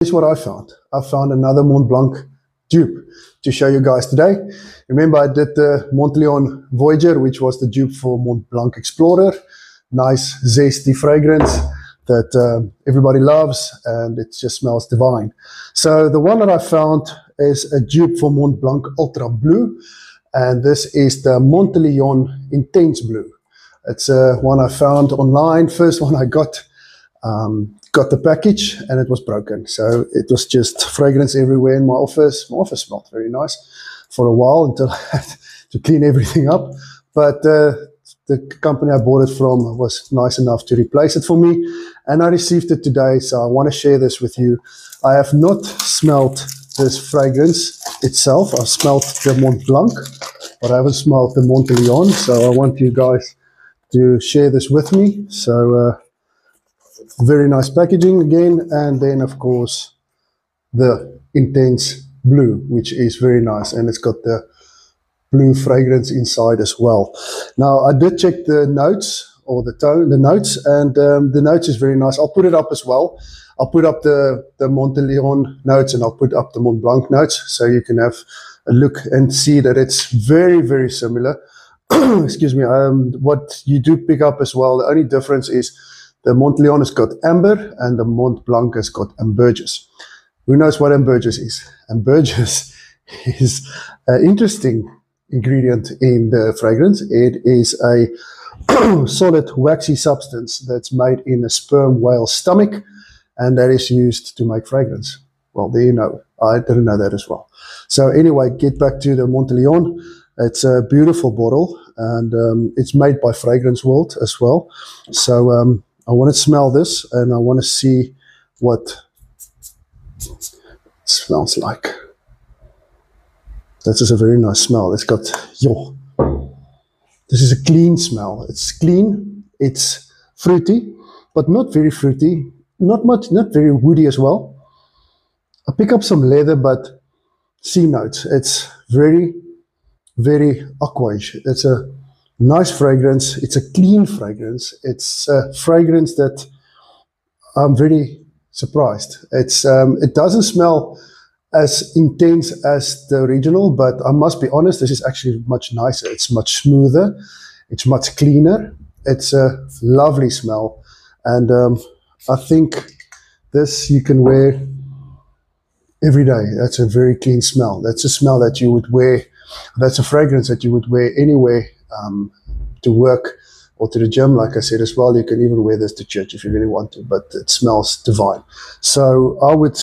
Here's what I found. I found another Mont Blanc dupe to show you guys today. Remember, I did the Montleon Voyager, which was the dupe for Mont Blanc Explorer. Nice, zesty fragrance that everybody loves, and it just smells divine. So the one that I found is a dupe for Mont Blanc Ultra Blue, and this is the Montleon Intense Blue. It's one I found online. First one I got the package and it was broken. So it was just fragrance everywhere in my office. My office smelled very nice for a while until I had to clean everything up. But the company I bought it from was nice enough to replace it for me. And I received it today, so I want to share this with you. I have not smelled this fragrance itself. I've smelled the Mont Blanc, but I haven't smelled the Montleon. So I want you guys to share this with me. So very nice packaging again, and then of course the Intense Blue, which is very nice, and it's got the blue fragrance inside as well. Now I did check the notes, or the notes, and the notes is very nice. I'll put it up as well. I'll put up the Montleon notes, and I'll put up the Mont Blanc notes, so you can have a look and see that it's very, very similar. Excuse me. What you do pick up as well, the only difference is the Montleon has got amber and the Mont Blanc has got ambergris. Who knows what ambergris is? Ambergris is an interesting ingredient in the fragrance. It is a solid waxy substance that's made in a sperm whale stomach, and that is used to make fragrance. Well, there you know. I didn't know that as well. So anyway, get back to the Montleon. It's a beautiful bottle, and it's made by Fragrance World as well. So I want to smell this, and I want to see what it smells like. This is a very nice smell. It's got, this is a clean smell. It's clean, it's fruity, but not very fruity, not very woody as well. I pick up some leather, but sea notes. It's very, very aqueish. It's a nice fragrance. It's a clean fragrance. It's a fragrance that I'm very surprised. It doesn't smell as intense as the original, but I must be honest, this is actually much nicer. It's much smoother. It's much cleaner. It's a lovely smell. And I think this you can wear every day. That's a very clean smell. That's a smell that you would wear. That's a fragrance that you would wear anywhere, to work or to the gym, like I said as well. You can even wear this to church if you really want to, but it smells divine. So I would